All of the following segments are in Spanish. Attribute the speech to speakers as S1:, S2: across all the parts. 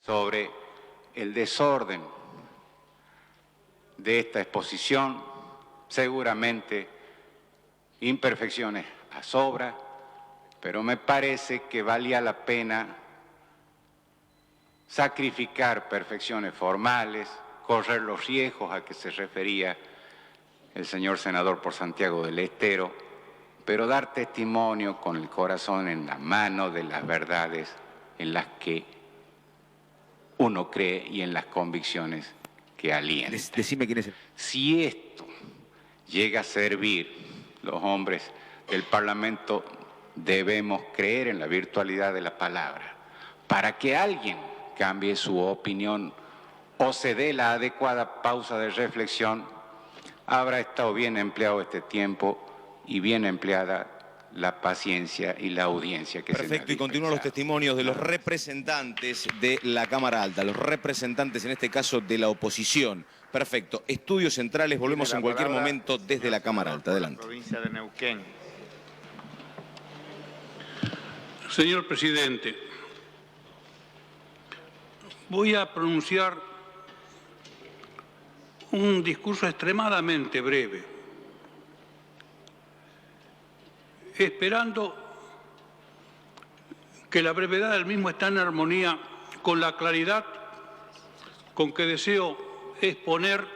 S1: sobre el desorden de esta exposición, seguramente imperfecciones a sobra, pero me parece que valía la pena sacrificar perfecciones formales, correr los riesgos a que se refería el señor senador por Santiago del Estero, pero dar testimonio con el corazón en la mano de las verdades en las que uno cree y en las convicciones que alientan.
S2: Decime quién es.
S1: Si esto llega a servir, los hombres del Parlamento debemos creer en la virtualidad de la palabra para que alguien cambie su opinión o se dé la adecuada pausa de reflexión. Habrá estado bien empleado este tiempo y bien empleada la paciencia y la audiencia que se me ha
S2: Perfecto, y continúan los testimonios de los representantes de la Cámara Alta, los representantes en este caso de la oposición. Perfecto. Estudios centrales, volvemos en cualquier momento desde la Cámara Alta. Adelante.
S3: Provincia de Neuquén.
S4: Señor presidente, voy a pronunciar un discurso extremadamente breve, esperando que la brevedad del mismo está en armonía con la claridad con que deseo exponer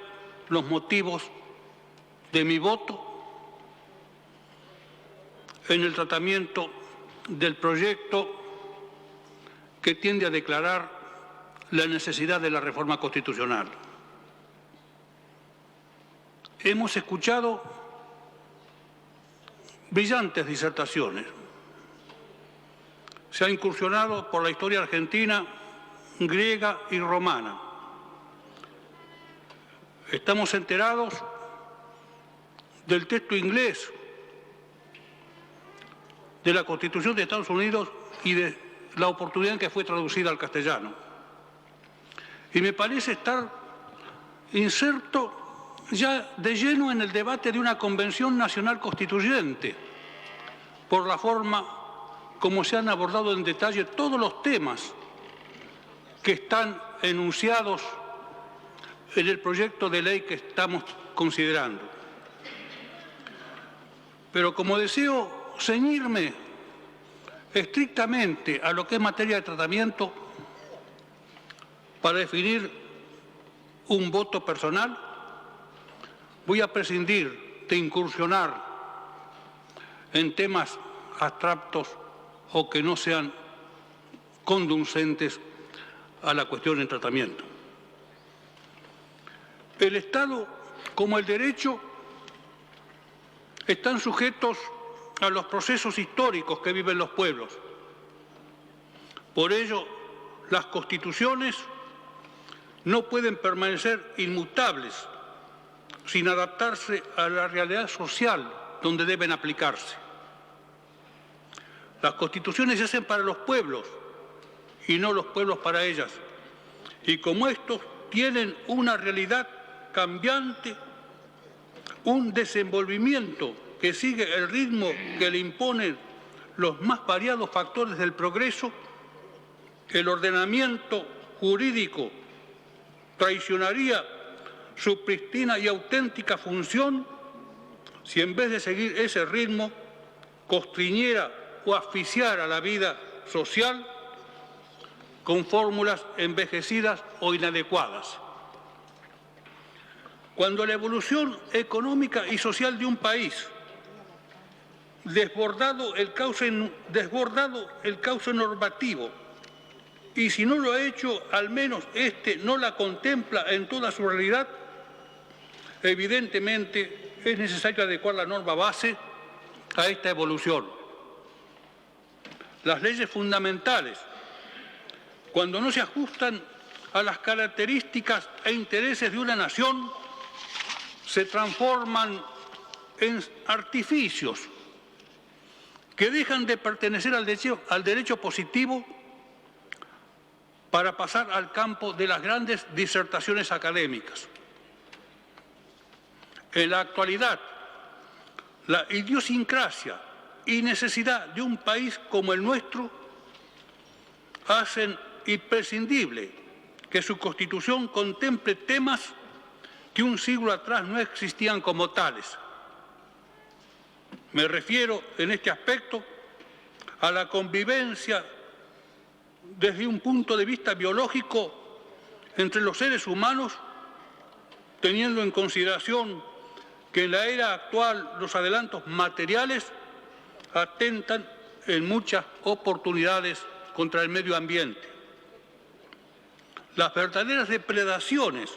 S4: los motivos de mi voto en el tratamiento del proyecto que tiende a declarar la necesidad de la reforma constitucional. Hemos escuchado brillantes disertaciones. Se ha incursionado por la historia argentina, griega y romana. Estamos enterados del texto inglés de la Constitución de Estados Unidos y de la oportunidad en que fue traducida al castellano. Y me parece estar inserto ya de lleno en el debate de una convención nacional constituyente, por la forma como se han abordado en detalle todos los temas que están enunciados en el proyecto de ley que estamos considerando. Pero como deseo ceñirme estrictamente a lo que es materia de tratamiento para definir un voto personal, voy a prescindir de incursionar en temas abstractos o que no sean conducentes a la cuestión en tratamiento. El Estado, como el derecho, están sujetos a los procesos históricos que viven los pueblos. Por ello, las constituciones no pueden permanecer inmutables sin adaptarse a la realidad social donde deben aplicarse. Las constituciones se hacen para los pueblos y no los pueblos para ellas. Y como estos tienen una realidad cambiante, un desenvolvimiento que sigue el ritmo que le imponen los más variados factores del progreso, el ordenamiento jurídico traicionaría su prístina y auténtica función si en vez de seguir ese ritmo constriñera o asfixiara la vida social con fórmulas envejecidas o inadecuadas. Cuando la evolución económica y social de un país, desbordado el cauce normativo, y si no lo ha hecho, al menos este no la contempla en toda su realidad, evidentemente es necesario adecuar la norma base a esta evolución. Las leyes fundamentales, cuando no se ajustan a las características e intereses de una nación, se transforman en artificios que dejan de pertenecer al derecho positivo para pasar al campo de las grandes disertaciones académicas. En la actualidad, la idiosincrasia y necesidad de un país como el nuestro hacen imprescindible que su Constitución contemple temas que un siglo atrás no existían como tales. Me refiero en este aspecto a la convivencia desde un punto de vista biológico entre los seres humanos, teniendo en consideración que en la era actual los adelantos materiales atentan en muchas oportunidades contra el medio ambiente. Las verdaderas depredaciones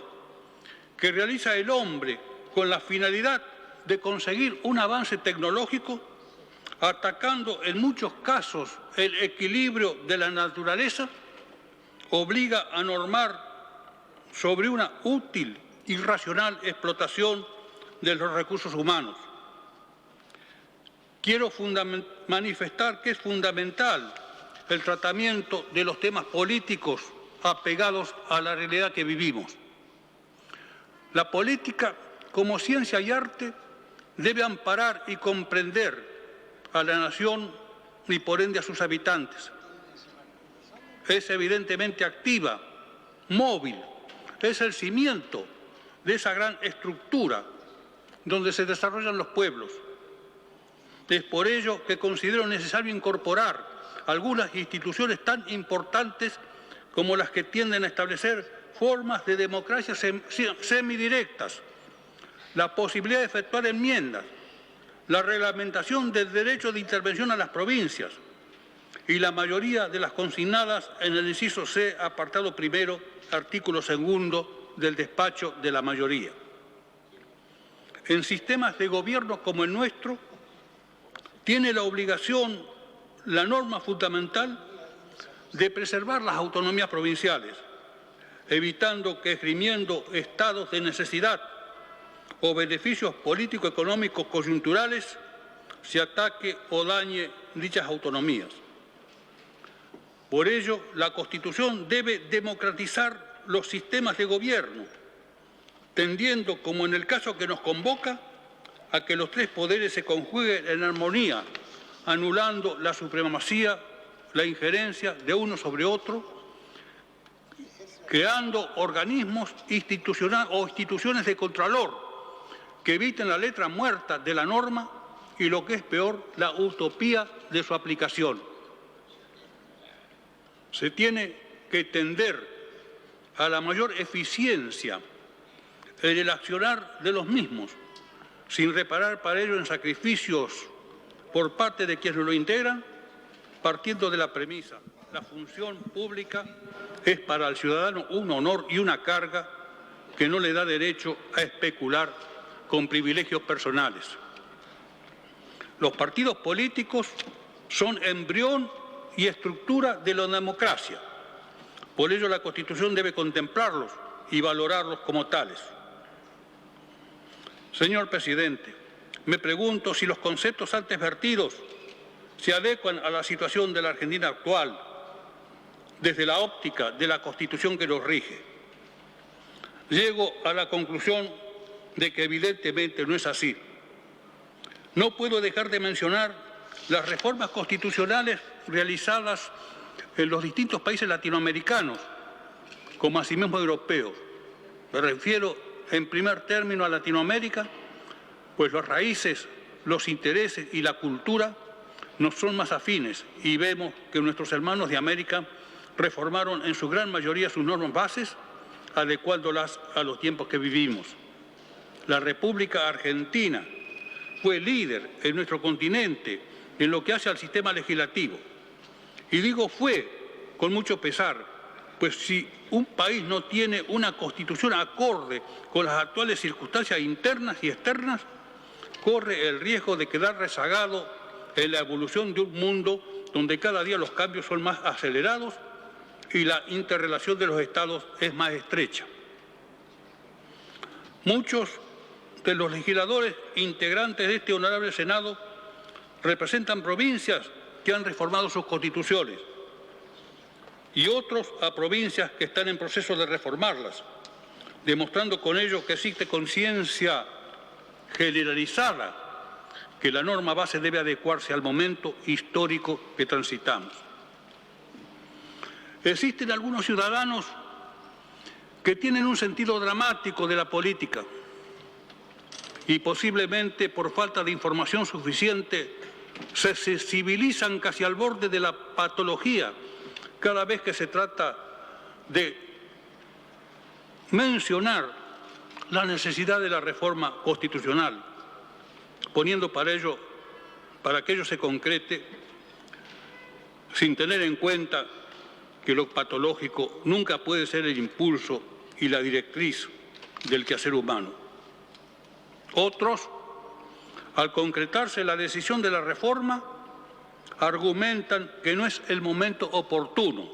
S4: que realiza el hombre con la finalidad de conseguir un avance tecnológico, atacando en muchos casos el equilibrio de la naturaleza, obliga a normar sobre una útil y racional explotación de los recursos humanos. Quiero manifestar que es fundamental el tratamiento de los temas políticos apegados a la realidad que vivimos. La política, como ciencia y arte, debe amparar y comprender a la nación y por ende a sus habitantes. Es evidentemente activa, móvil, es el cimiento de esa gran estructura donde se desarrollan los pueblos. Es por ello que considero necesario incorporar algunas instituciones tan importantes como las que tienden a establecer formas de democracia semidirectas, la posibilidad de efectuar enmiendas, la reglamentación del derecho de intervención a las provincias y la mayoría de las consignadas en el inciso C, apartado primero, artículo segundo del despacho de la mayoría. En sistemas de gobierno como el nuestro, tiene la obligación, la norma fundamental, de preservar las autonomías provinciales, evitando que esgrimiendo estados de necesidad o beneficios político-económicos coyunturales se ataque o dañe dichas autonomías. Por ello, la Constitución debe democratizar los sistemas de gobierno, tendiendo, como en el caso que nos convoca, a que los tres poderes se conjuguen en armonía, anulando la supremacía, la injerencia de uno sobre otro, creando organismos instituciones de contralor que eviten la letra muerta de la norma y, lo que es peor, la utopía de su aplicación. Se tiene que tender a la mayor eficiencia en el accionar de los mismos, sin reparar para ello en sacrificios por parte de quienes lo integran, partiendo de la premisa: la función pública es para el ciudadano un honor y una carga que no le da derecho a especular con privilegios personales. Los partidos políticos son embrión y estructura de la democracia. Por ello, la Constitución debe contemplarlos y valorarlos como tales. Señor presidente, me pregunto si los conceptos antes vertidos se adecuan a la situación de la Argentina actual desde la óptica de la Constitución que los rige. Llego a la conclusión de que evidentemente no es así. No puedo dejar de mencionar las reformas constitucionales realizadas en los distintos países latinoamericanos, como asimismo europeos. Me refiero en primer término a Latinoamérica, pues las raíces, los intereses y la cultura nos son más afines y vemos que nuestros hermanos de América reformaron en su gran mayoría sus normas bases, adecuándolas a los tiempos que vivimos. La República Argentina fue líder en nuestro continente en lo que hace al sistema legislativo. Y digo fue con mucho pesar, pues si un país no tiene una constitución acorde con las actuales circunstancias internas y externas, corre el riesgo de quedar rezagado en la evolución de un mundo donde cada día los cambios son más acelerados y la interrelación de los estados es más estrecha. Muchos de los legisladores integrantes de este honorable Senado representan provincias que han reformado sus constituciones y otros a provincias que están en proceso de reformarlas, demostrando con ello que existe conciencia generalizada que la norma base debe adecuarse al momento histórico que transitamos. Existen algunos ciudadanos que tienen un sentido dramático de la política y posiblemente por falta de información suficiente se sensibilizan casi al borde de la patología cada vez que se trata de mencionar la necesidad de la reforma constitucional, poniendo para que ello se concrete sin tener en cuenta que lo patológico nunca puede ser el impulso y la directriz del quehacer humano. Otros, al concretarse la decisión de la reforma, argumentan que no es el momento oportuno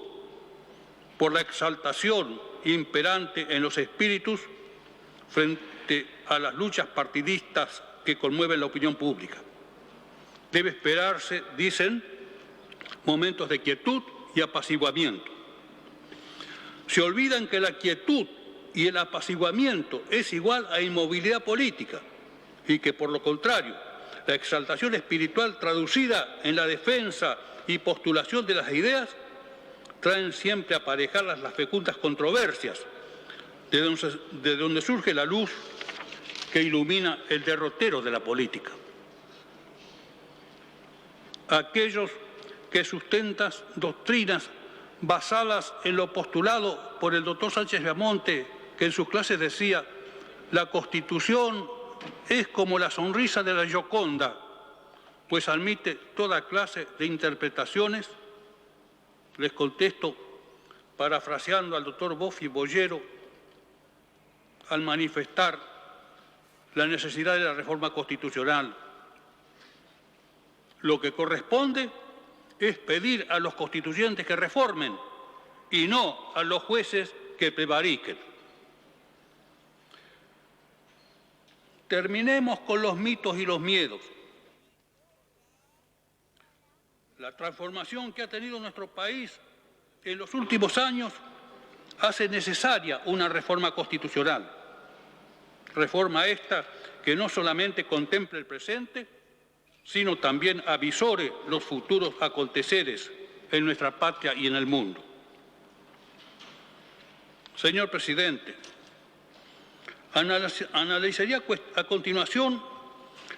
S4: por la exaltación imperante en los espíritus frente a las luchas partidistas que conmueven la opinión pública. Debe esperarse, dicen, momentos de quietud y apaciguamiento. Se olvidan que la quietud y el apaciguamiento es igual a inmovilidad política y que, por lo contrario, la exaltación espiritual traducida en la defensa y postulación de las ideas traen siempre aparejadas las fecundas controversias de donde surge la luz que ilumina el derrotero de la política. Aquellos que sustentan doctrinas basadas en lo postulado por el doctor Sánchez Viamonte, que en sus clases decía: la Constitución es como la sonrisa de la Gioconda, pues admite toda clase de interpretaciones. Les contesto, parafraseando al doctor Boffi Bollero, al manifestar la necesidad de la reforma constitucional: lo que corresponde es pedir a los constituyentes que reformen y no a los jueces que prevariquen. Terminemos con los mitos y los miedos. La transformación que ha tenido nuestro país en los últimos años hace necesaria una reforma constitucional. Reforma esta que no solamente contemple el presente, sino también avisore los futuros aconteceres en nuestra patria y en el mundo. Señor presidente, analizaría a continuación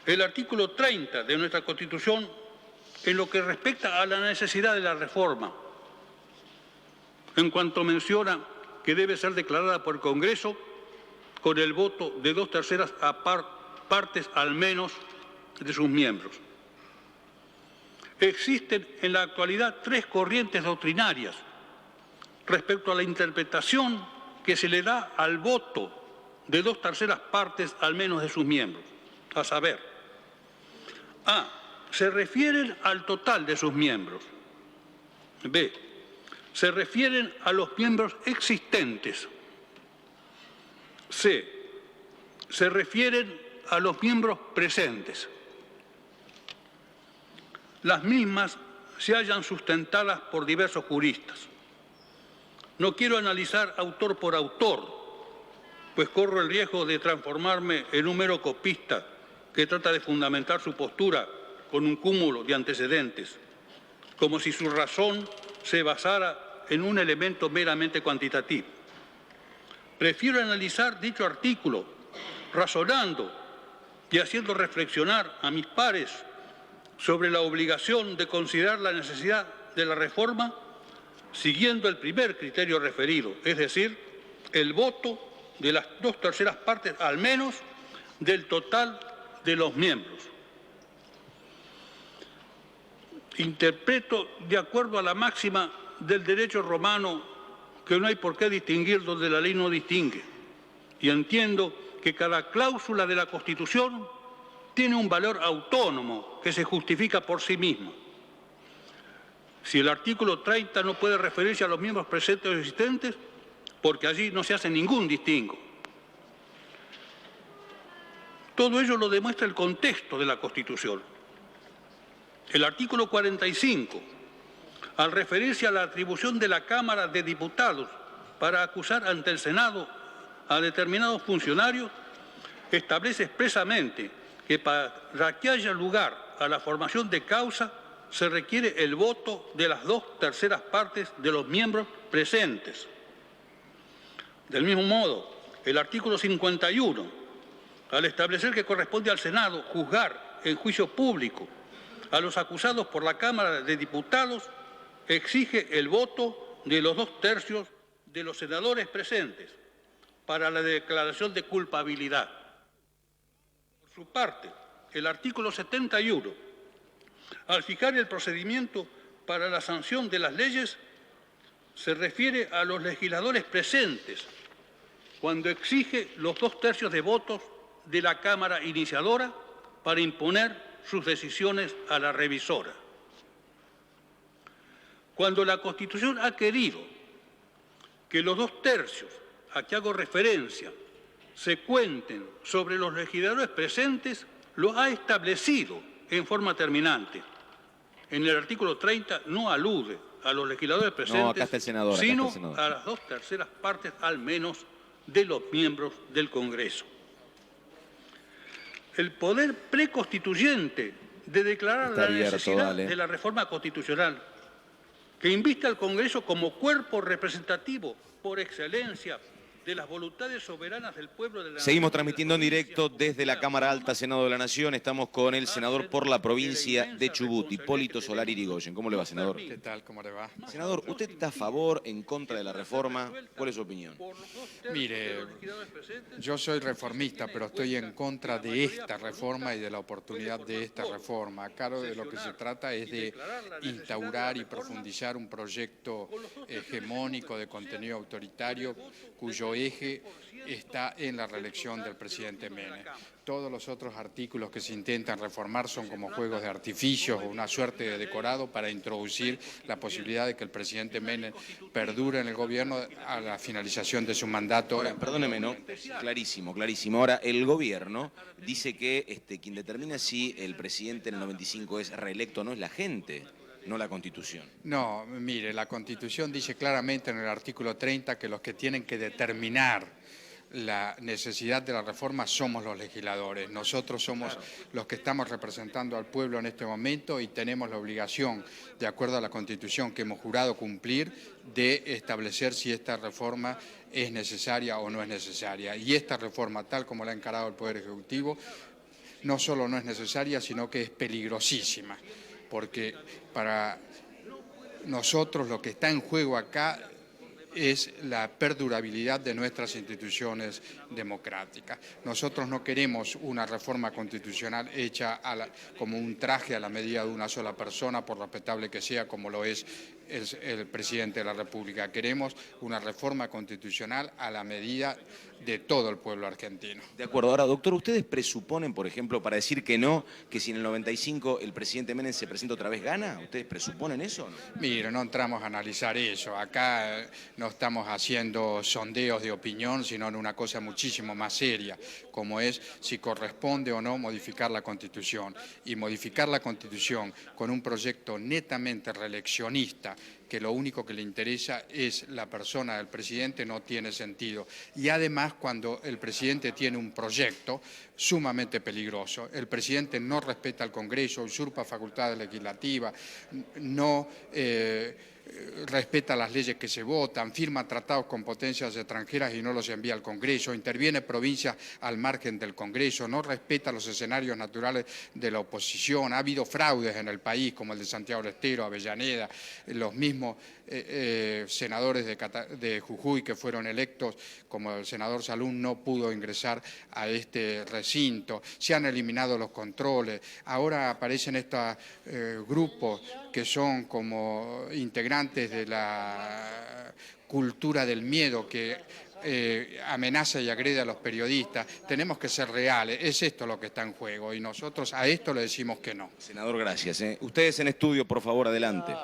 S4: el artículo 30 de nuestra Constitución en lo que respecta a la necesidad de la reforma, en cuanto menciona que debe ser declarada por el Congreso con el voto de 2/3 partes al menos de sus miembros. Existen en la actualidad 3 corrientes doctrinarias respecto a la interpretación que se le da al voto de 2/3 partes al menos de sus miembros, a saber: A. Se refieren al total de sus miembros. B. Se refieren a los miembros existentes. C. Se refieren a los miembros presentes. Las mismas se hallan sustentadas por diversos juristas. No quiero analizar autor por autor, pues corro el riesgo de transformarme en un mero copista que trata de fundamentar su postura con un cúmulo de antecedentes, como si su razón se basara en un elemento meramente cuantitativo. Prefiero analizar dicho artículo razonando y haciendo reflexionar a mis pares sobre la obligación de considerar la necesidad de la reforma siguiendo el primer criterio referido, es decir, el voto de las 2/3 partes al menos del total de los miembros. Interpreto, de acuerdo a la máxima del derecho romano, que no hay por qué distinguir donde la ley no distingue, y entiendo que cada cláusula de la Constitución tiene un valor autónomo que se justifica por sí mismo. Si el artículo 30 no puede referirse a los miembros presentes o existentes, porque allí no se hace ningún distingo. Todo ello lo demuestra el contexto de la Constitución. El artículo 45, al referirse a la atribución de la Cámara de Diputados para acusar ante el Senado a determinados funcionarios, establece expresamente que para que haya lugar a la formación de causa se requiere el voto de las 2/3 partes de los miembros presentes. Del mismo modo, el artículo 51, al establecer que corresponde al Senado juzgar en juicio público a los acusados por la Cámara de Diputados, exige el voto de los 2/3 de los senadores presentes para la declaración de culpabilidad. Por su parte, el artículo 71, al fijar el procedimiento para la sanción de las leyes, se refiere a los legisladores presentes cuando exige los 2/3 de votos de la Cámara iniciadora para imponer sus decisiones a la revisora. Cuando la Constitución ha querido que los 2/3 a que hago referencia se cuenten sobre los legisladores presentes, lo ha establecido en forma terminante. En el artículo 30 no alude a los legisladores presentes,
S2: No, acá está el senador,
S4: sino a las 2/3 partes al menos de los miembros del Congreso. El poder preconstituyente de declarar la necesidad de la reforma constitucional, que inviste al Congreso como cuerpo representativo por excelencia de las voluntades soberanas del pueblo de la
S2: Seguimos
S4: nación,
S2: transmitiendo en directo desde la Cámara Alta, Senado de la Nación. Estamos con el senador por la provincia de Chubut, Hipólito Solari Irigoyen. ¿Cómo le va, senador?
S3: ¿Qué tal? ¿Cómo le va?
S2: Senador, ¿usted está a favor, en contra de la reforma? ¿Cuál es su opinión?
S3: Mire, yo soy reformista, pero estoy en contra de esta reforma y de la oportunidad de esta reforma. Acá de lo que se trata es de instaurar y profundizar un proyecto hegemónico de contenido autoritario cuyo eje está en la reelección del presidente Menem. Todos los otros artículos que se intentan reformar son como juegos de artificios o una suerte de decorado para introducir la posibilidad de que el presidente Menem perdure en el gobierno a la finalización de su mandato.
S2: Ahora, perdóneme, ¿no? Clarísimo, clarísimo. Ahora, el gobierno dice que quien determina si el presidente en el 95 es reelecto o no es la gente, no la Constitución.
S3: No, mire, la Constitución dice claramente en el artículo 30 que los que tienen que determinar la necesidad de la reforma somos los legisladores. Nosotros somos los que estamos representando al pueblo en este momento y tenemos la obligación, de acuerdo a la Constitución que hemos jurado cumplir, de establecer si esta reforma es necesaria o no es necesaria. Y esta reforma, tal como la ha encarado el Poder Ejecutivo, no solo no es necesaria, sino que es peligrosísima, porque para nosotros lo que está en juego acá es la perdurabilidad de nuestras instituciones democráticas. Nosotros no queremos una reforma constitucional hecha como un traje a la medida de una sola persona, por respetable que sea, como lo es el presidente de la República. Queremos una reforma constitucional a la medida de todo el pueblo argentino.
S2: De acuerdo. Ahora, doctor, ¿ustedes presuponen, por ejemplo, para decir que no, que si en el 95 el presidente Menem se presenta otra vez, gana? ¿Ustedes presuponen eso o no?
S3: Mire, no entramos a analizar eso. Acá no estamos haciendo sondeos de opinión, sino en una cosa muchísimo más seria, como es si corresponde o no modificar la Constitución. Y modificar la Constitución con un proyecto netamente reeleccionista, que lo único que le interesa es la persona del presidente, no tiene sentido. Y además, cuando el presidente tiene un proyecto sumamente peligroso, el presidente no respeta al Congreso, usurpa facultades legislativas, no respeta las leyes que se votan, firma tratados con potencias extranjeras y no los envía al Congreso, interviene provincias al margen del Congreso, no respeta los escenarios naturales de la oposición. Ha habido fraudes en el país, como el de Santiago del Estero, Avellaneda, los mismos senadores de Jujuy que fueron electos, como el senador Salún, no pudo ingresar a este recinto. Se han eliminado los controles. Ahora aparecen estos grupos que son como integrantes de la cultura del miedo que amenaza y agrede a los periodistas. Tenemos que ser reales, es esto lo que está en juego y nosotros a esto le decimos que no.
S2: Senador, gracias. Ustedes en estudio, por favor, adelante.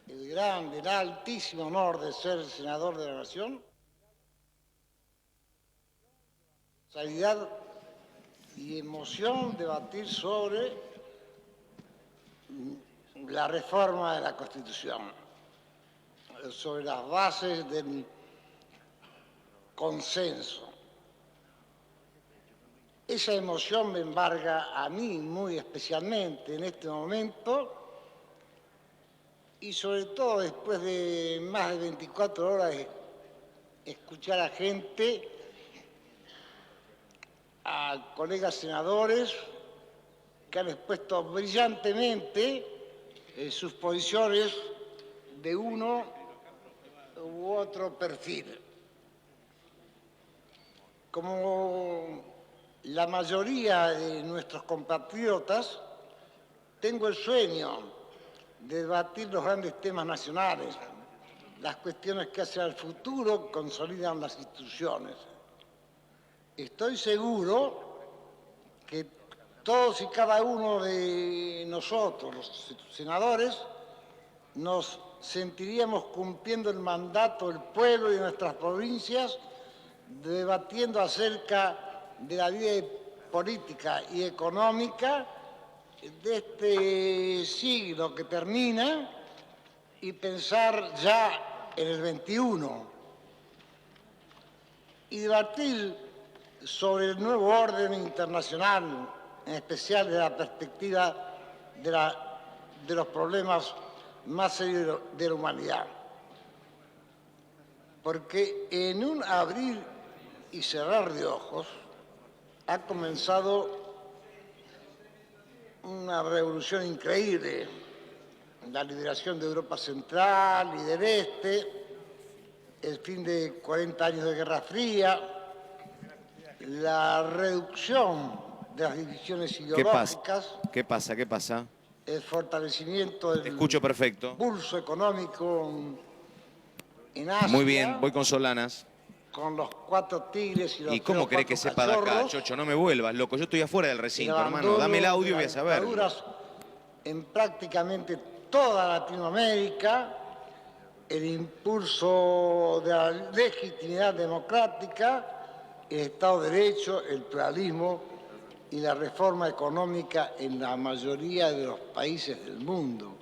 S5: El altísimo honor de ser senador de la Nación, salidad y emoción debatir sobre la reforma de la Constitución, sobre las bases del consenso. Esa emoción me embarga a mí muy especialmente en este momento y sobre todo después de más de 24 horas escuchar a gente, a colegas senadores que han expuesto brillantemente sus posiciones de uno u otro perfil. Como la mayoría de nuestros compatriotas, tengo el sueño de debatir los grandes temas nacionales, las cuestiones que hacia el futuro consolidan las instituciones. Estoy seguro que todos y cada uno de nosotros, los senadores, nos sentiríamos cumpliendo el mandato del pueblo y de nuestras provincias, debatiendo acerca de la vida política y económica de este siglo que termina y pensar ya en el XXI y debatir sobre el nuevo orden internacional, en especial de la perspectiva de los problemas más serios de la humanidad. Porque en un abrir y cerrar de ojos ha comenzado una revolución increíble, la liberación de Europa Central y del Este, el fin de 40 años de Guerra Fría, la reducción de las divisiones ideológicas.
S2: ¿Qué pasa?
S5: El fortalecimiento del
S2: Escucho perfecto.
S5: pulso económico en Asia.
S2: Muy bien, voy con Solanas.
S5: Con los 4 tigres y los
S2: ¿Y cómo querés que sepa de acá, Chocho? No me vuelvas, loco. Yo estoy afuera del recinto, hermano. Dame el audio y voy a saber.
S5: En prácticamente toda Latinoamérica, el impulso de la legitimidad democrática, el Estado de Derecho, el pluralismo y la reforma económica en la mayoría de los países del mundo.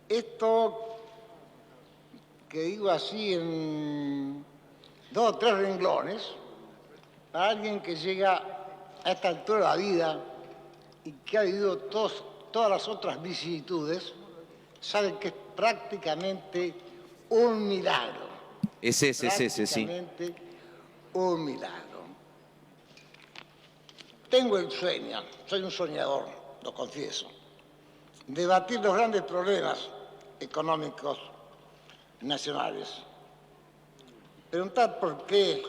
S5: Esto que digo así en 2 o 3 renglones, para alguien que llega a esta altura de la vida y que ha vivido todas las otras vicisitudes, sabe que es prácticamente un milagro.
S2: Sí.
S5: Prácticamente un milagro. Tengo el sueño, soy un soñador, lo confieso, debatir los grandes problemas económicos nacionales. Preguntar por qué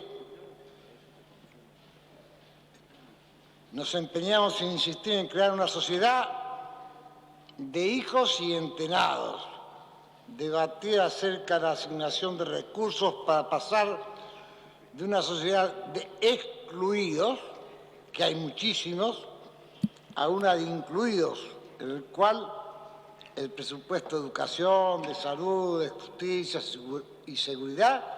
S5: nos empeñamos en insistir en crear una sociedad de hijos y entenados, debatir acerca de la asignación de recursos para pasar de una sociedad de excluidos, que hay muchísimos, a una de incluidos, en el cual el presupuesto de educación, de salud, de justicia y seguridad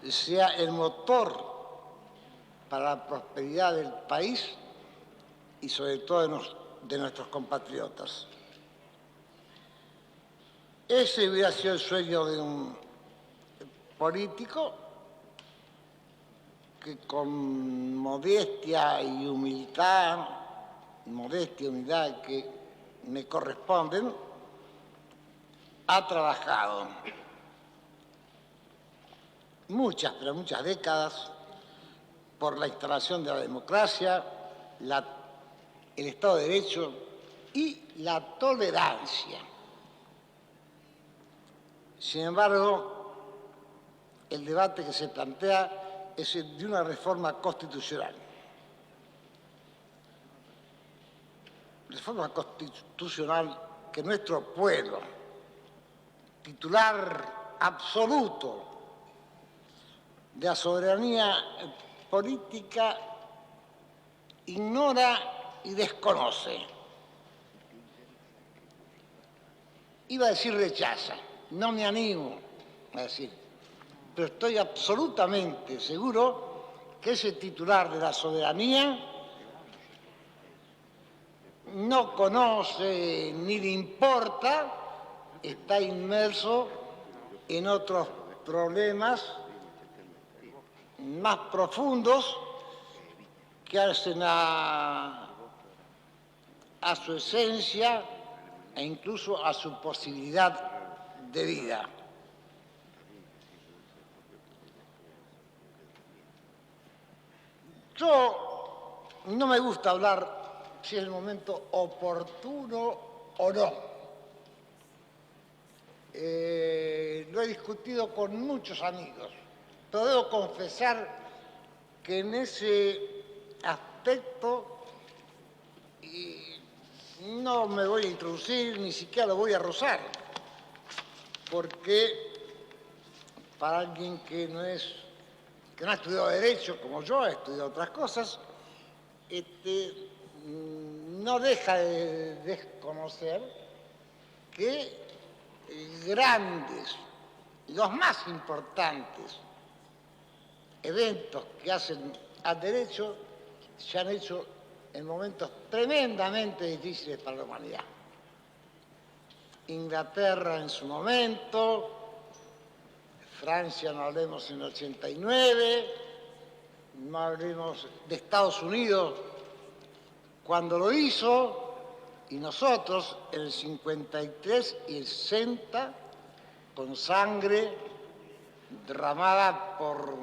S5: sea el motor para la prosperidad del país y sobre todo de nuestros compatriotas. Ese hubiera sido el sueño de un político que con modestia y humildad que me corresponden, ha trabajado muchas décadas por la instalación de la democracia, el Estado de Derecho y la tolerancia. Sin embargo, el debate que se plantea es el de una reforma constitucional. Reforma constitucional que nuestro pueblo, titular absoluto de la soberanía política, ignora y desconoce. Iba a decir rechaza, no me animo a decir, pero estoy absolutamente seguro que ese titular de la soberanía no conoce ni le importa, está inmerso en otros problemas más profundos que hacen a su esencia e incluso a su posibilidad de vida. Yo no me gusta hablar si es el momento oportuno o no. Lo he discutido con muchos amigos, pero debo confesar que en ese aspecto no me voy a introducir, ni siquiera lo voy a rozar, porque para alguien que no ha estudiado Derecho, como yo, ha estudiado otras cosas, no deja de desconocer que grandes, los más importantes eventos que hacen al derecho se han hecho en momentos tremendamente difíciles para la humanidad. Inglaterra en su momento, Francia no hablemos en el 89, no hablemos de Estados Unidos cuando lo hizo, y nosotros en el 53 y el 60 con sangre derramada por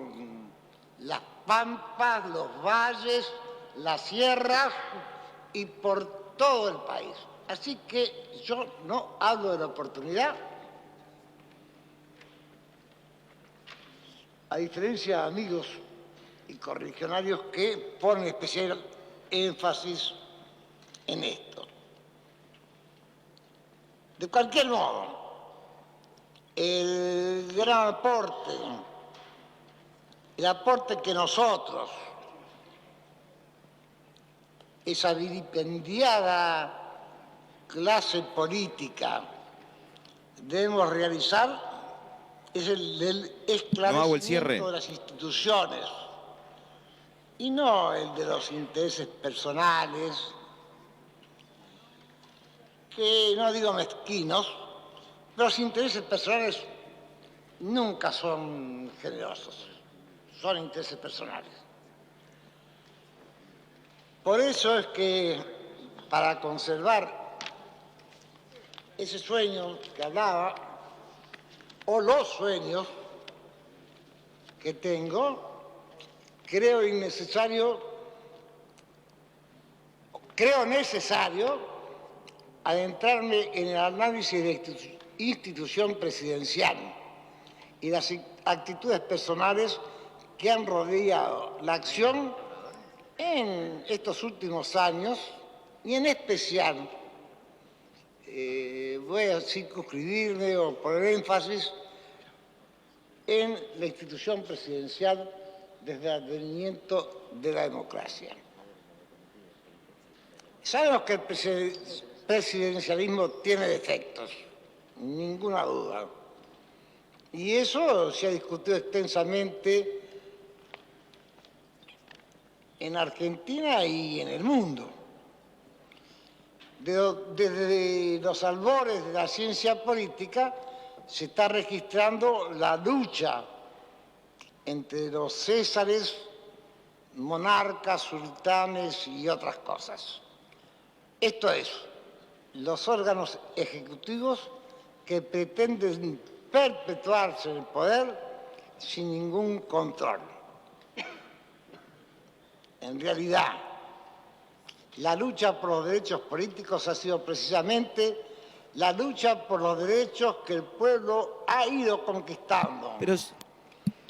S5: las pampas, los valles, las sierras y por todo el país. Así que yo no hablo de la oportunidad, a diferencia de amigos y correligionarios que ponen especial énfasis en esto. De cualquier modo, el gran aporte, el aporte que nosotros, esa vilipendiada clase política, debemos realizar es el del esclarecimiento de las instituciones y no el de los intereses personales, que no digo mezquinos, pero los intereses personales nunca son generosos, son intereses personales. Por eso es que para conservar ese sueño que hablaba, o los sueños que tengo, creo necesario adentrarme en el análisis de la institución presidencial y las actitudes personales que han rodeado la acción en estos últimos años y en especial voy a circunscribirme o poner énfasis en la institución presidencial desde el advenimiento de la democracia. Sabemos que el presidencialismo tiene defectos, ninguna duda. Y eso se ha discutido extensamente en Argentina y en el mundo. Desde los albores de la ciencia política se está registrando la lucha entre los césares, monarcas, sultanes y otras cosas. Esto es, los órganos ejecutivos que pretenden perpetuarse en el poder sin ningún control. En realidad, la lucha por los derechos políticos ha sido precisamente la lucha por los derechos que el pueblo ha ido conquistando.
S2: Pero,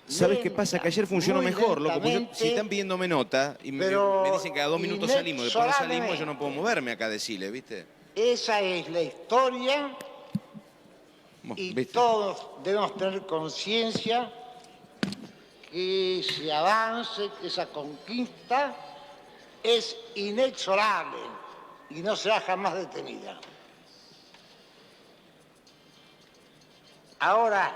S2: ¿sabes qué pasa? Que ayer funcionó mejor, loco. Porque si están pidiéndome nota y me dicen que a 2 minutos salimos, después no salimos, yo no puedo moverme acá de Chile, ¿viste?
S5: Esa es la historia y ¿viste? Todos debemos tener conciencia que ese avance, que esa conquista es inexorable y no será jamás detenida. Ahora,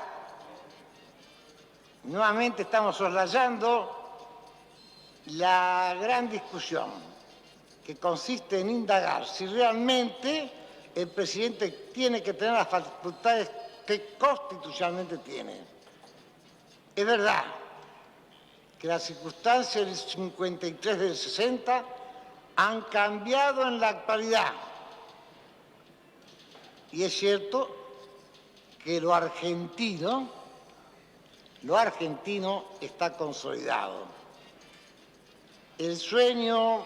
S5: nuevamente estamos soslayando la gran discusión que consiste en indagar si realmente el presidente tiene que tener las facultades que constitucionalmente tiene. Es verdad que las circunstancias del 53 del 60 han cambiado en la actualidad. Y es cierto que lo argentino está consolidado. el sueño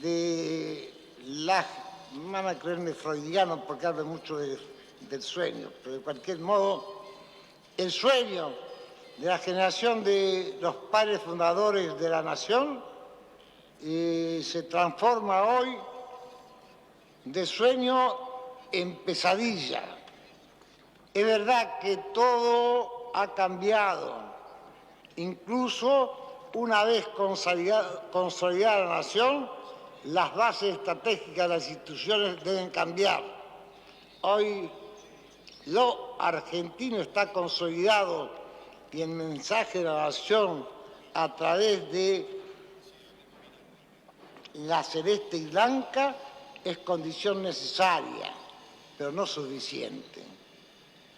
S5: de la, van a creerme freudiano porque hablo mucho del sueño, pero de cualquier modo, el sueño de la generación de los padres fundadores de la nación se transforma hoy de sueño en pesadilla. Es verdad que todo ha cambiado, incluso una vez consolidada la nación, las bases estratégicas de las instituciones deben cambiar. Hoy lo argentino está consolidado y el mensaje de la nación a través de la celeste y blanca es condición necesaria, pero no suficiente.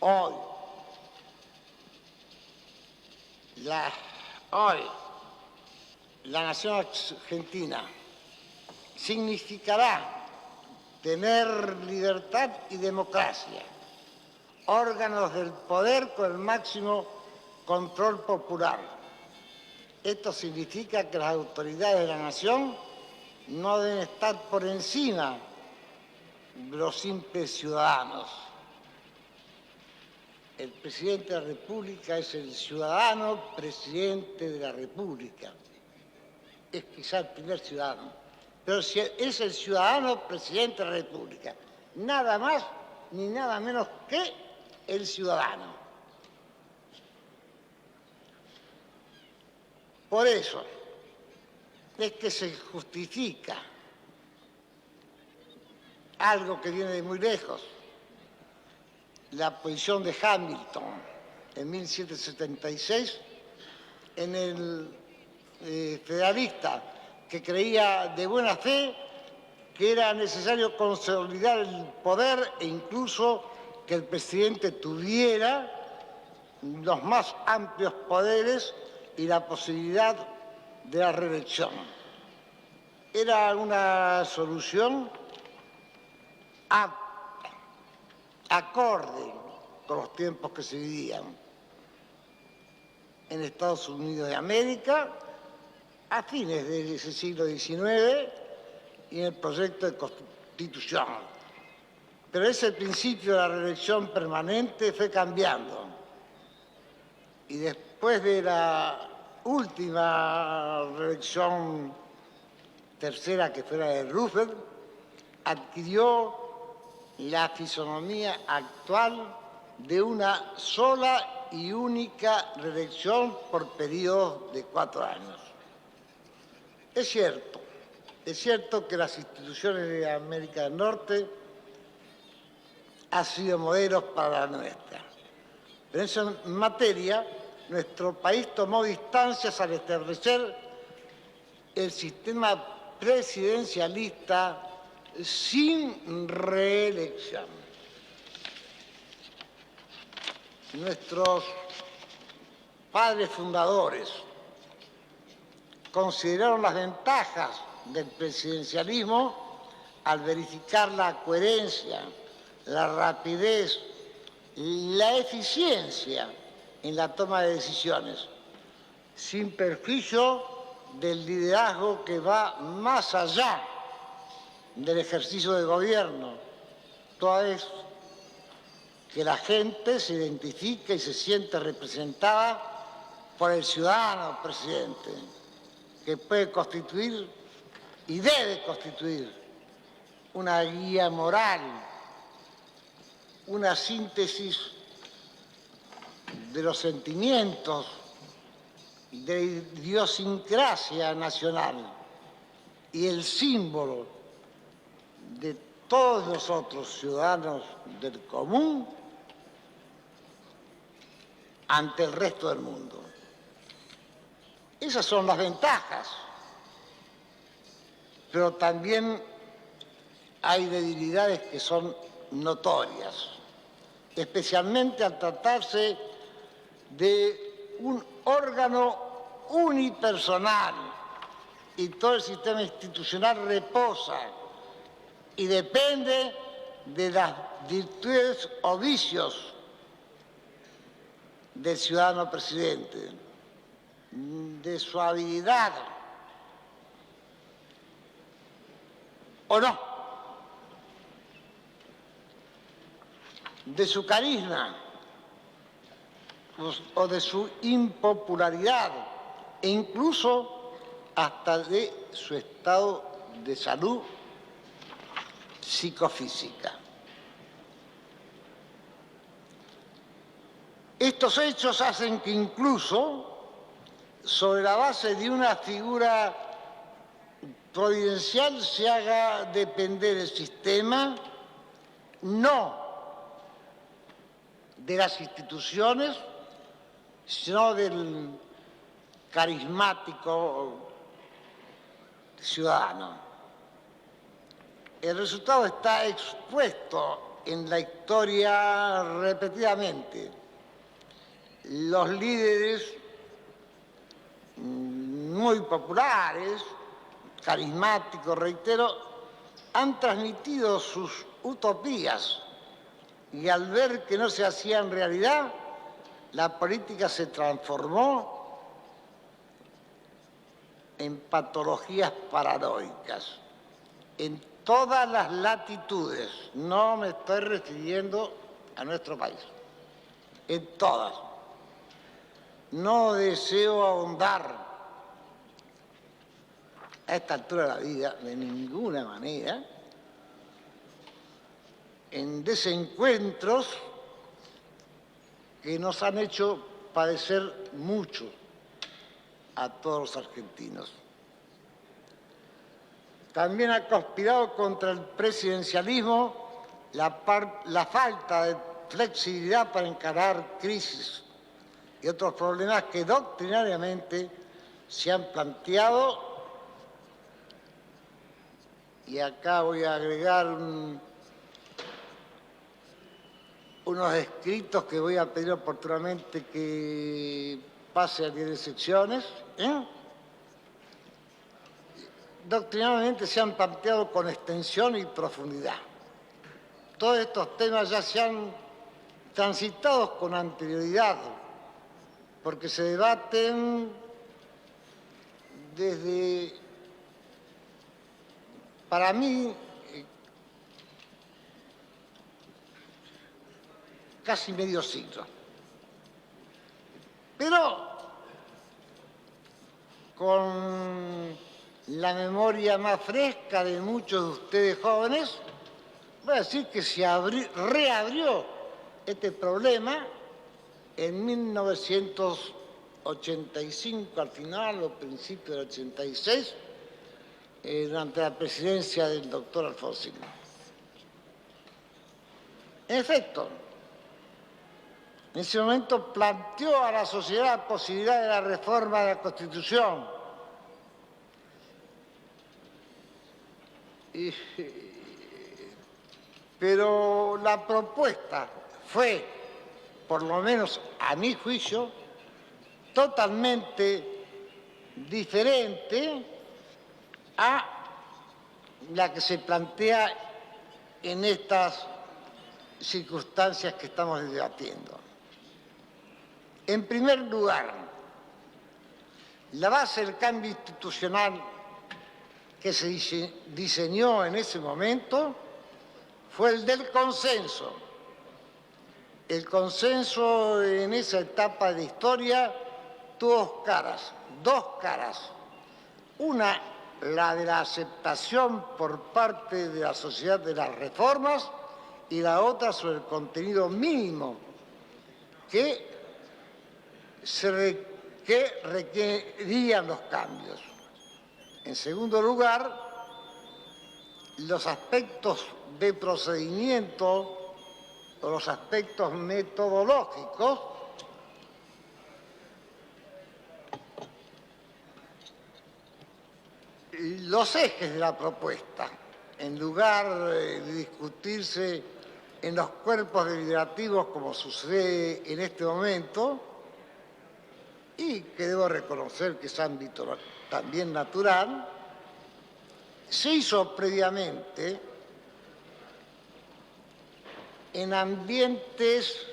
S5: Hoy, la nación argentina significará tener libertad y democracia, órganos del poder con el máximo control popular. Esto significa que las autoridades de la nación no deben estar por encima de los simples ciudadanos. El presidente de la República es el ciudadano presidente de la República. Es quizá el primer ciudadano, pero es el ciudadano presidente de la República. Nada más ni nada menos que el ciudadano. Por eso es que se justifica algo que viene de muy lejos, la posición de Hamilton en 1776 en el Federalista, que creía de buena fe que era necesario consolidar el poder e incluso que el presidente tuviera los más amplios poderes y la posibilidad de la reelección. Era una solución acorde con los tiempos que se vivían en Estados Unidos de América a fines de ese siglo XIX y en el proyecto de Constitución. Pero ese principio de la reelección permanente fue cambiando. Y después de la última reelección tercera, que fue la de Roosevelt, adquirió la fisonomía actual de una sola y única reelección por periodos de 4 años. Es cierto que las instituciones de América del Norte han sido modelos para la nuestra. Pero en esa materia, nuestro país tomó distancias al establecer el sistema presidencialista sin reelección. Nuestros padres fundadores consideraron las ventajas del presidencialismo al verificar la coherencia, la rapidez y la eficiencia en la toma de decisiones, sin perjuicio del liderazgo que va más allá del ejercicio de gobierno, toda vez que la gente se identifica y se siente representada por el ciudadano presidente, que puede constituir y debe constituir una guía moral, una síntesis de los sentimientos, de idiosincrasia nacional y el símbolo de todos nosotros, ciudadanos del común, ante el resto del mundo. Esas son las ventajas, pero también hay debilidades que son notorias, especialmente al tratarse de un órgano unipersonal y todo el sistema institucional reposa y depende de las virtudes o vicios del ciudadano presidente, de su habilidad ¿O no? De su carisma o de su impopularidad e incluso hasta de su estado de salud psicofísica. Estos hechos hacen que incluso sobre la base de una figura providencial se haga depender el sistema, no de las instituciones, sino del carismático ciudadano. El resultado está expuesto en la historia repetidamente. Los líderes muy populares, carismáticos, reitero, han transmitido sus utopías y al ver que no se hacían realidad, la política se transformó en patologías paranoicas, en todas las latitudes. No me estoy refiriendo a nuestro país, en todas. No deseo ahondar a esta altura de la vida, de ninguna manera, en desencuentros que nos han hecho padecer mucho a todos los argentinos. También ha conspirado contra el presidencialismo la falta de flexibilidad para encarar crisis y otros problemas que doctrinariamente se han planteado. Y acá voy a agregar unos escritos que voy a pedir oportunamente que pase a 10 secciones. Doctrinariamente se han planteado con extensión y profundidad. Todos estos temas ya se han transitado con anterioridad, porque se debaten desde, para mí, casi medio siglo. Pero con la memoria más fresca de muchos de ustedes jóvenes, voy a decir que se reabrió este problema en 1985, al final o principios del 86, durante la presidencia del doctor Alfonsín. En efecto, en ese momento planteó a la sociedad la posibilidad de la reforma de la Constitución. Pero la propuesta fue, por lo menos a mi juicio, totalmente diferente a la que se plantea en estas circunstancias que estamos debatiendo. En primer lugar, la base del cambio institucional que se diseñó en ese momento fue el del consenso. El consenso en esa etapa de historia tuvo dos caras. Una, la de la aceptación por parte de la sociedad de las reformas, y la otra sobre el contenido mínimo que requerían los cambios. En segundo lugar, los aspectos de procedimiento o los aspectos metodológicos los ejes de la propuesta, en lugar de discutirse en los cuerpos deliberativos como sucede en este momento, y que debo reconocer que es ámbito también natural, se hizo previamente en ambientes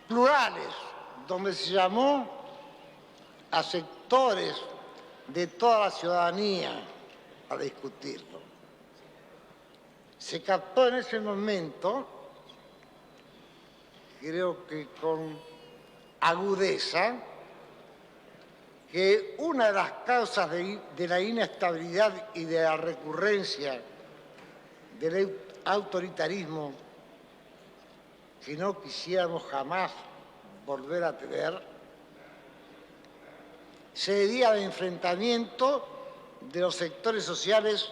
S5: plurales, donde se llamó a sectores de toda la ciudadanía a discutirlo. Se captó en ese momento, creo que con agudeza, que una de las causas de la inestabilidad y de la recurrencia del autoritarismo que no quisiéramos jamás volver a tener, se debía al enfrentamiento de los sectores sociales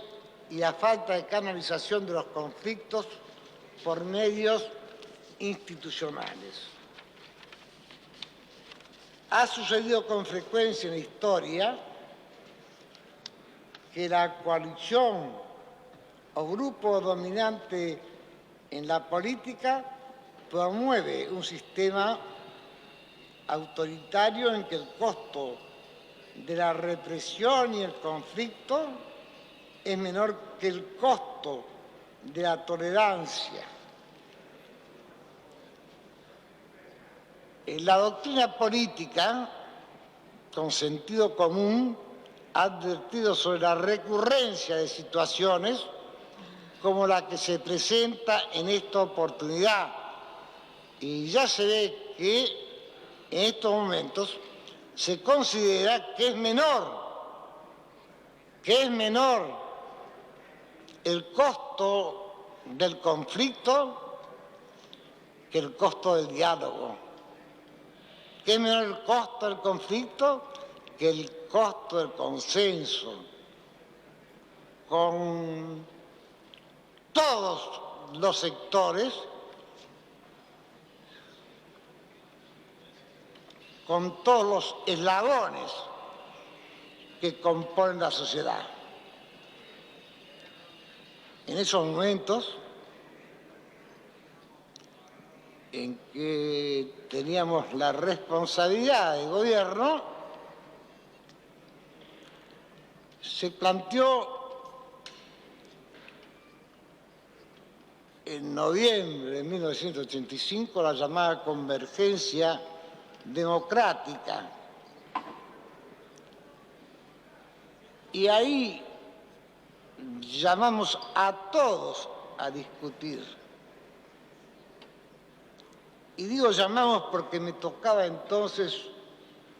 S5: y la falta de canalización de los conflictos por medios institucionales. Ha sucedido con frecuencia en la historia que la coalición o grupo dominante en la política promueve un sistema autoritario en que el costo de la represión y el conflicto es menor que el costo de la tolerancia. La doctrina política, con sentido común, ha advertido sobre la recurrencia de situaciones como la que se presenta en esta oportunidad. Y ya se ve que en estos momentos se considera que es menor el costo del conflicto que el costo del diálogo. Que es menor el costo del conflicto que el costo del consenso con todos los sectores, con todos los eslabones que componen la sociedad. En esos momentos en que teníamos la responsabilidad de gobierno, se planteó en noviembre de 1985 la llamada convergencia democrática. Y ahí llamamos a todos a discutir. Y digo llamamos porque me tocaba entonces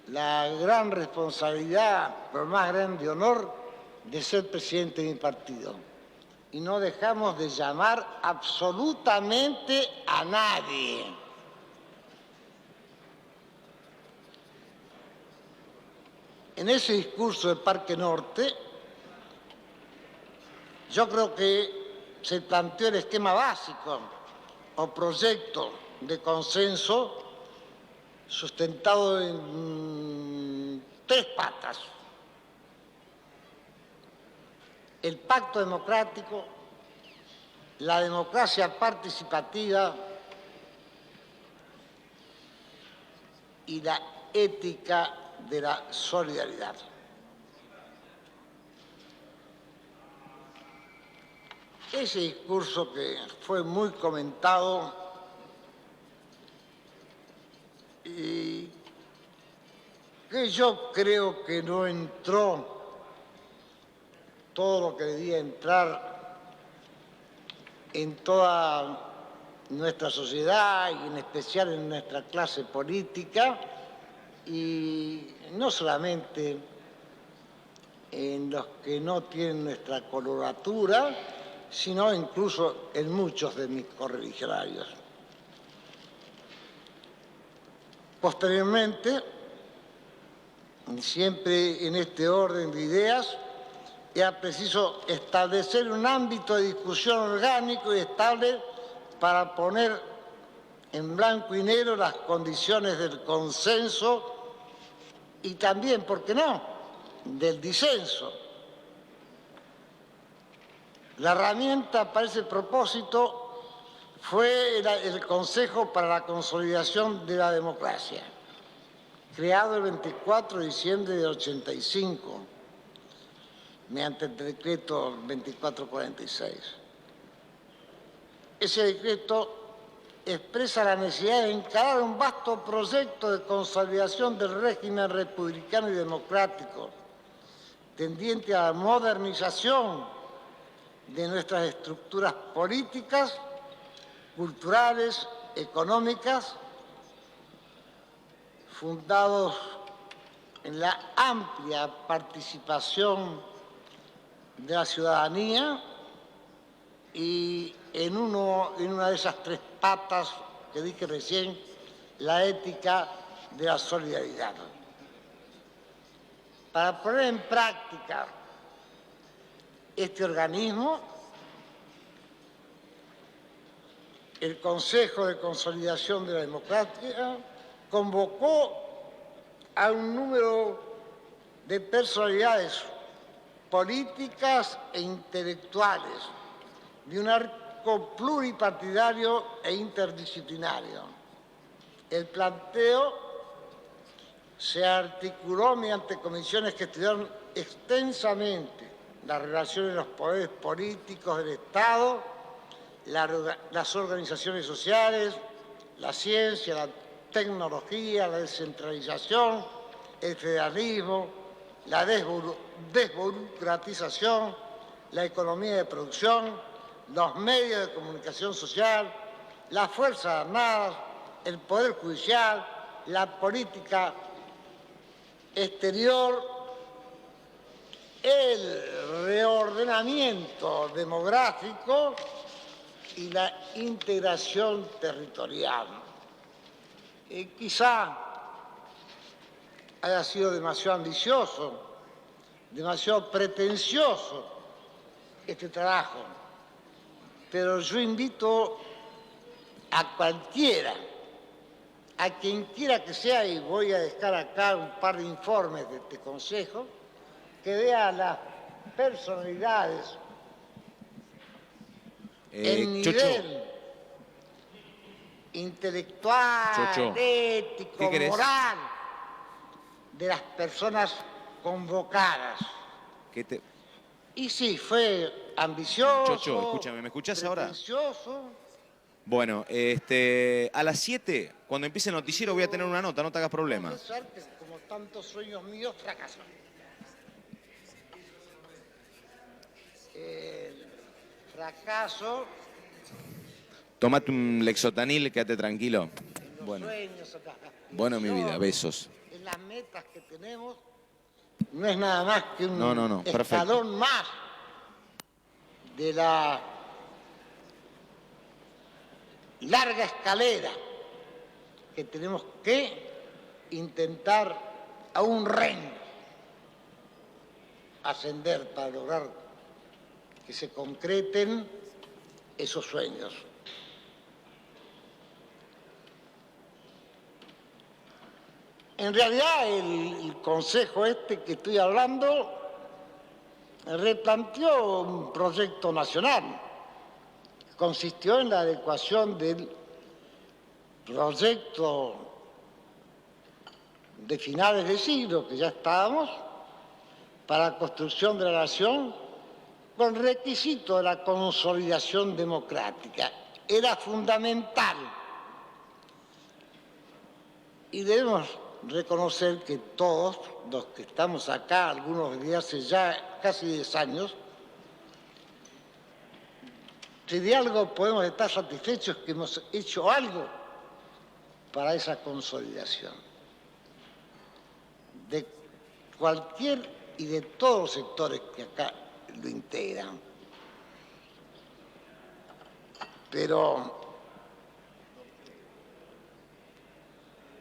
S5: la gran responsabilidad, pero más grande honor, de ser presidente de mi partido. Y no dejamos de llamar absolutamente a nadie. En ese discurso de Parque Norte, yo creo que se planteó el esquema básico o proyecto de consenso sustentado en tres patas. El pacto democrático, la democracia participativa y la ética de la solidaridad. Ese discurso que fue muy comentado y que yo creo que no entró todo lo que debía entrar en toda nuestra sociedad y en especial en nuestra clase política, y no solamente en los que no tienen nuestra coloratura, sino incluso en muchos de mis correligionarios. Posteriormente, siempre en este orden de ideas, era preciso establecer un ámbito de discusión orgánico y estable para poner en blanco y negro las condiciones del consenso y también, ¿por qué no?, del disenso. La herramienta para ese propósito fue el Consejo para la Consolidación de la Democracia, creado el 24 de diciembre del 85, mediante el decreto 2446. Ese decreto expresa la necesidad de encarar un vasto proyecto de consolidación del régimen republicano y democrático tendiente a la modernización de nuestras estructuras políticas, culturales, económicas, fundados en la amplia participación de la ciudadanía y en una de esas tres patas que dije recién, la ética de la solidaridad. Para poner en práctica este organismo, el Consejo de Consolidación de la Democracia convocó a un número de personalidades políticas e intelectuales de un arco pluripartidario e interdisciplinario. El planteo se articuló mediante comisiones que estudiaron extensamente las relaciones de los poderes políticos del Estado, las organizaciones sociales, la ciencia, la tecnología, la descentralización, el federalismo, la desburocratización, la economía de producción, los medios de comunicación social, las Fuerzas Armadas, el Poder Judicial, la política exterior, el reordenamiento demográfico y la integración territorial. Quizá haya sido demasiado ambicioso, demasiado pretencioso este trabajo, pero yo invito a cualquiera, a quien quiera que sea, y voy a dejar acá un par de informes de este Consejo, que vea las personalidades, el nivel intelectual, ético, moral de las personas convocadas. Y sí, fue ambicioso.
S2: Chocho, escúchame, ¿me escuchás ahora?
S5: Bueno,
S2: a las 7, cuando empiece el noticiero, voy a tener una nota, no te hagas problema.
S5: Como tantos sueños míos fracasan. El fracaso.
S2: Tomate un Lexotanil, quédate tranquilo. Bueno, bueno, mi vida, besos.
S5: En las metas que tenemos no es nada más que un
S2: perfecto.
S5: escalón más de la larga escalera que tenemos que intentar a un ren ascender para lograr que se concreten esos sueños. En realidad, el Consejo que estoy hablando replanteó un proyecto nacional. Consistió en la adecuación del proyecto de finales de siglo, que ya estábamos, para la construcción de la nación, con requisito de la consolidación democrática. Era fundamental. Y debemos reconocer que todos los que estamos acá, algunos desde hace ya casi 10 años, si de algo podemos estar satisfechos que hemos hecho algo para esa consolidación. De cualquier y de todos los sectores que acá lo integran. Pero,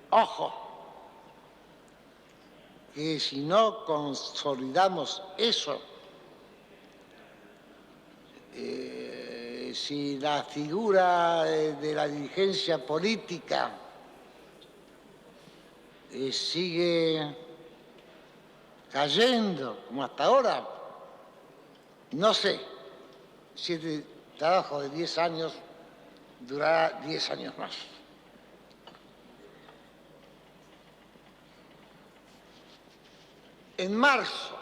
S5: ojo, que si no consolidamos eso, si la figura de la dirigencia política sigue cayendo como hasta ahora, no sé si este trabajo de 10 años durará 10 años más. En marzo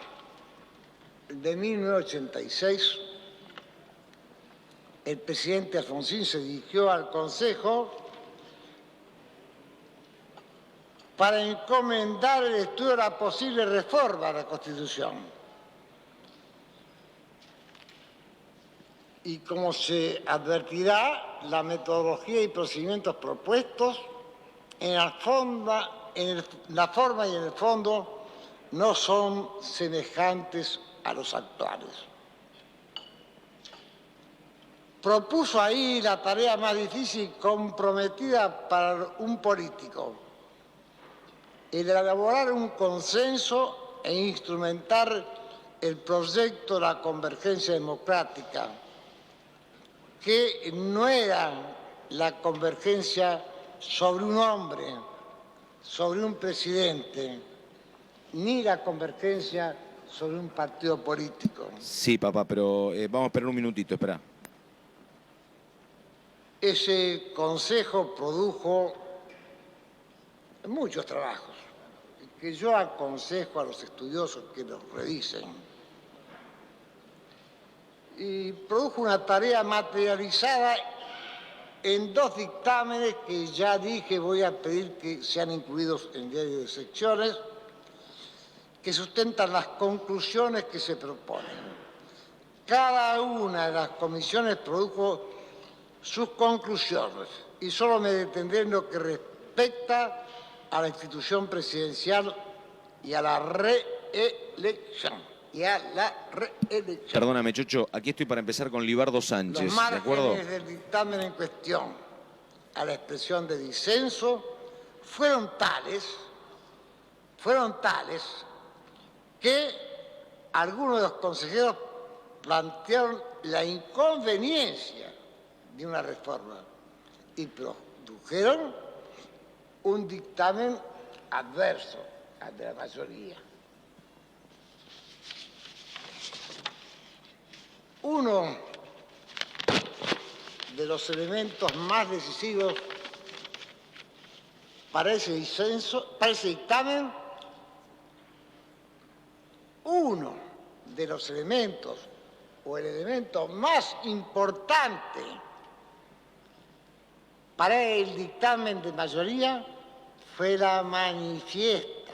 S5: de 1986, el presidente Alfonsín se dirigió al Consejo para encomendar el estudio de la posible reforma de la Constitución. y como se advertirá, la metodología y procedimientos propuestos en la forma y en el fondo no son semejantes a los actuales. Propuso ahí la tarea más difícil y comprometida para un político, el elaborar un consenso e instrumentar el proyecto de la convergencia democrática, que no era la convergencia sobre un hombre, sobre un presidente, ni la convergencia sobre un partido político.
S2: Sí, papá, pero vamos a esperar un minutito, espera.
S5: Ese consejo produjo muchos trabajos que yo aconsejo a los estudiosos que los revisen. Y produjo una tarea materializada en 2 dictámenes que ya dije voy a pedir que sean incluidos en diario de secciones, que sustentan las conclusiones que se proponen. Cada una de las comisiones produjo sus conclusiones y solo me detendré en lo que respecta a la institución presidencial y a la reelección.
S2: Perdóname, Chocho, aquí estoy para empezar con Libardo Sánchez,
S5: Los
S2: ¿de acuerdo?
S5: márgenes del dictamen en cuestión a la expresión de disenso fueron tales que algunos de los consejeros plantearon la inconveniencia de una reforma y produjeron un dictamen adverso al de la mayoría. Uno de los elementos más decisivos para ese dictamen, uno de los elementos o el elemento más importante para el dictamen de mayoría fue la manifiesta,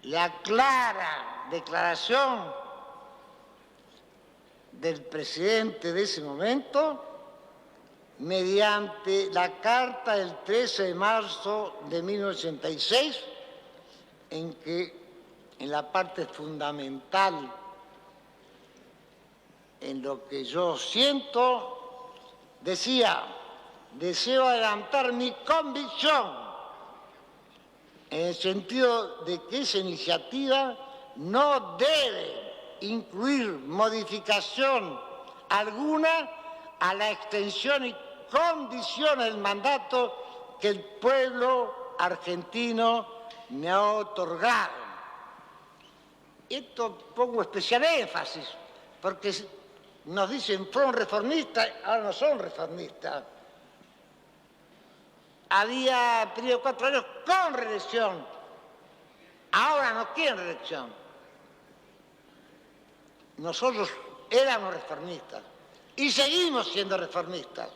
S5: la clara declaración del presidente de ese momento mediante la carta del 13 de marzo de 1986, en que en la parte fundamental, en lo que yo siento, decía: deseo adelantar mi convicción en el sentido de que esa iniciativa no debe incluir modificación alguna a la extensión y condición del mandato que el pueblo argentino me ha otorgado. Esto pongo especial énfasis, porque nos dicen fueron reformistas, ahora no son reformistas. Había periodo 4 años con reelección, ahora no quieren reelección. Nosotros éramos reformistas y seguimos siendo reformistas.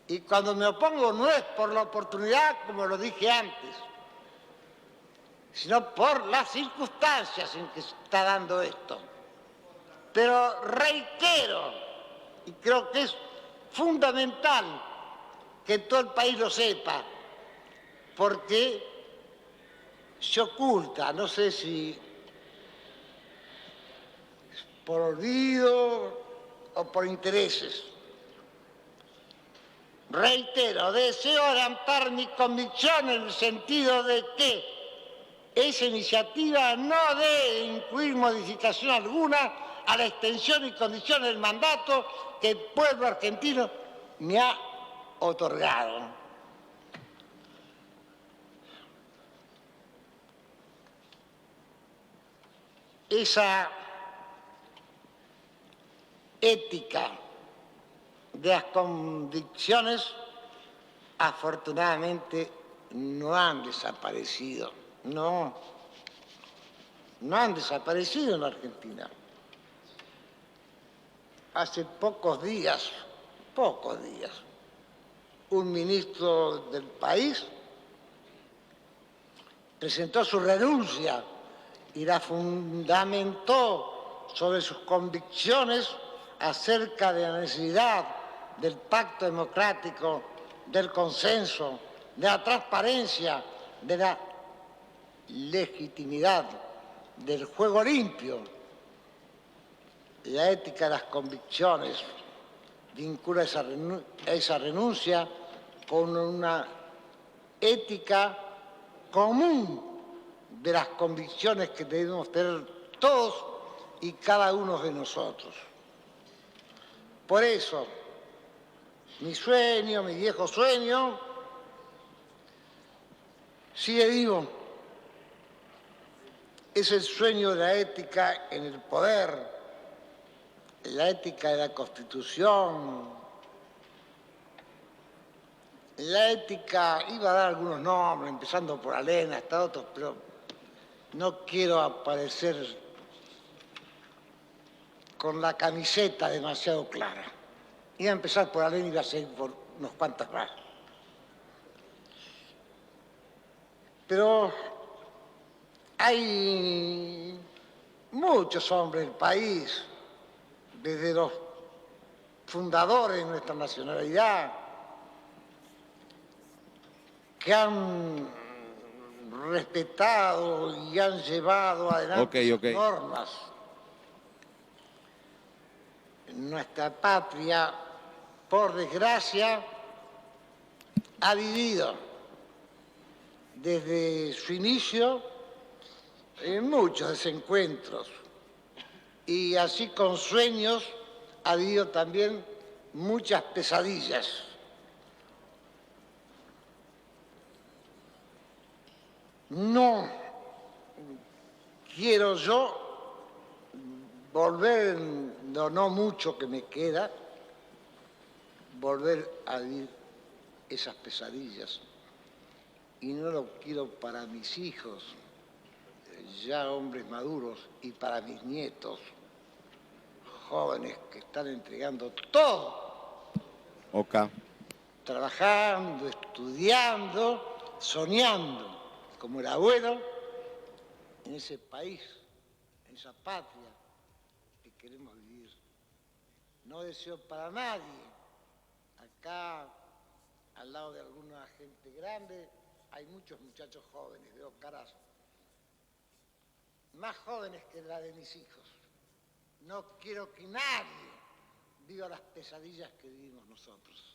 S5: Y cuando me opongo no es por la oportunidad, como lo dije antes, sino por las circunstancias en que se está dando esto. Pero reitero, y creo que es fundamental que todo el país lo sepa, porque se oculta, no sé si por olvido o por intereses. Reitero, deseo adelantar mi convicción en el sentido de que esa iniciativa no debe incluir modificación alguna a la extensión y condiciones del mandato que el pueblo argentino me ha otorgado. Esa ética de las convicciones afortunadamente no han desaparecido, no han desaparecido en la Argentina. Hace pocos días, un ministro del país presentó su renuncia y la fundamentó sobre sus convicciones acerca de la necesidad del pacto democrático, del consenso, de la transparencia, de la legitimidad, del juego limpio. La ética de las convicciones vincula esa renuncia con una ética común de las convicciones que debemos tener todos y cada uno de nosotros. Por eso, mi sueño, mi viejo sueño, sigue vivo. Es el sueño de la ética en el poder, la ética de la Constitución, la ética, iba a dar algunos nombres, empezando por Alena, hasta otros, pero no quiero aparecer con la camiseta demasiado clara. Iba a empezar por Alena y iba a seguir por unos cuantas más. Pero hay muchos hombres del país, desde los fundadores de nuestra nacionalidad, que han respetado y han llevado adelante sus normas. Nuestra patria, por desgracia, ha vivido desde su inicio en muchos desencuentros y así con sueños ha habido también muchas pesadillas. No quiero yo volver, no mucho que me queda, volver a vivir esas pesadillas. Y no lo quiero para mis hijos, ya hombres maduros, y para mis nietos, jóvenes que están entregando todo. Trabajando, estudiando, soñando, como el abuelo, en ese país, en esa patria que queremos vivir. No deseo para nadie, acá, al lado de alguna gente grande, hay muchos muchachos jóvenes, veo caras más jóvenes que la de mis hijos. No quiero que nadie viva las pesadillas que vivimos nosotros.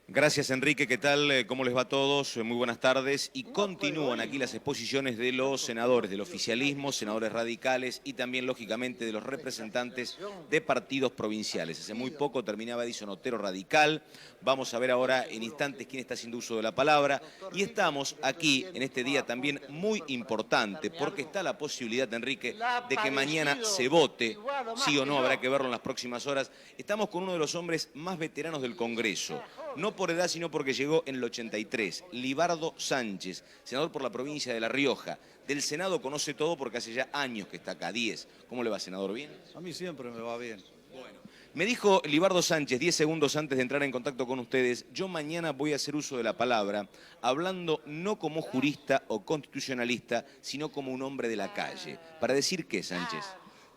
S2: Gracias, Enrique. ¿Qué tal? ¿Cómo les va a todos? Muy buenas tardes. Y continúan aquí las exposiciones de los senadores del oficialismo, senadores radicales y también, lógicamente, de los representantes de partidos provinciales. Hace muy poco terminaba Edison Otero, radical. Vamos a ver ahora en instantes quién está haciendo uso de la palabra. Y estamos aquí en este día también muy importante, porque está la posibilidad, Enrique, de que mañana se vote. Sí o no, habrá que verlo en las próximas horas. Estamos con uno de los hombres más veteranos del Congreso. No por edad, sino porque llegó en el 83. Libardo Sánchez, senador por la provincia de La Rioja. Del Senado conoce todo porque hace ya años que está acá, 10. ¿Cómo le va, senador? ¿Bien?
S6: A mí siempre me va bien.
S2: Bueno, me dijo Libardo Sánchez, 10 segundos antes de entrar en contacto con ustedes, yo mañana voy a hacer uso de la palabra, hablando no como jurista o constitucionalista, sino como un hombre de la calle. ¿Para decir qué, Sánchez?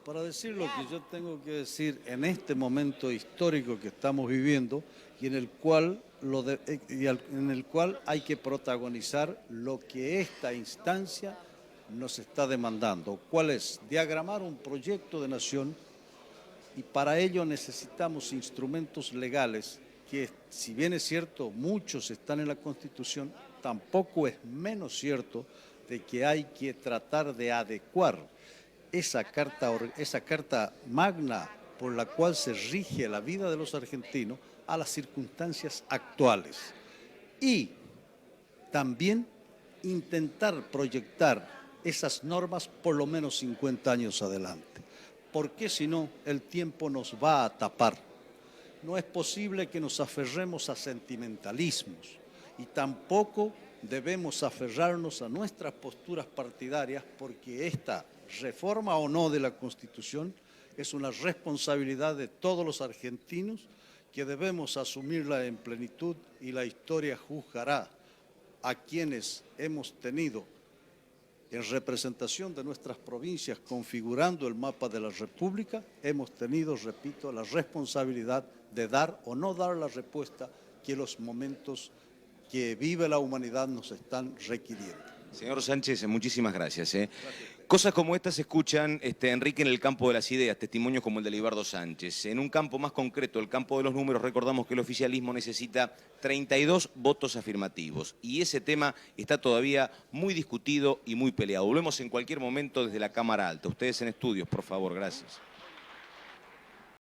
S6: Para decir lo que yo tengo que decir en este momento histórico que estamos viviendo y en el cual hay que protagonizar lo que esta instancia nos está demandando. ¿Cuál es? Diagramar un proyecto de nación, y para ello necesitamos instrumentos legales que, si bien es cierto, muchos están en la Constitución, tampoco es menos cierto de que hay que tratar de adecuar esa carta magna por la cual se rige la vida de los argentinos a las circunstancias actuales. Y también intentar proyectar esas normas por lo menos 50 años adelante. Porque si no, el tiempo nos va a tapar. No es posible que nos aferremos a sentimentalismos y tampoco debemos aferrarnos a nuestras posturas partidarias, porque esta reforma o no de la Constitución es una responsabilidad de todos los argentinos que debemos asumirla en plenitud, y la historia juzgará a quienes hemos tenido en representación de nuestras provincias, configurando el mapa de la República, hemos tenido, repito, la responsabilidad de dar o no dar la respuesta que los momentos que vive la humanidad nos están requiriendo.
S2: Señor Sánchez, muchísimas gracias. Cosas como estas se escuchan, Enrique, en el campo de las ideas, testimonios como el de Libardo Sánchez. En un campo más concreto, el campo de los números, recordamos que el oficialismo necesita 32 votos afirmativos. Y ese tema está todavía muy discutido y muy peleado. Volvemos en cualquier momento desde la Cámara Alta. Ustedes en estudios, por favor, gracias.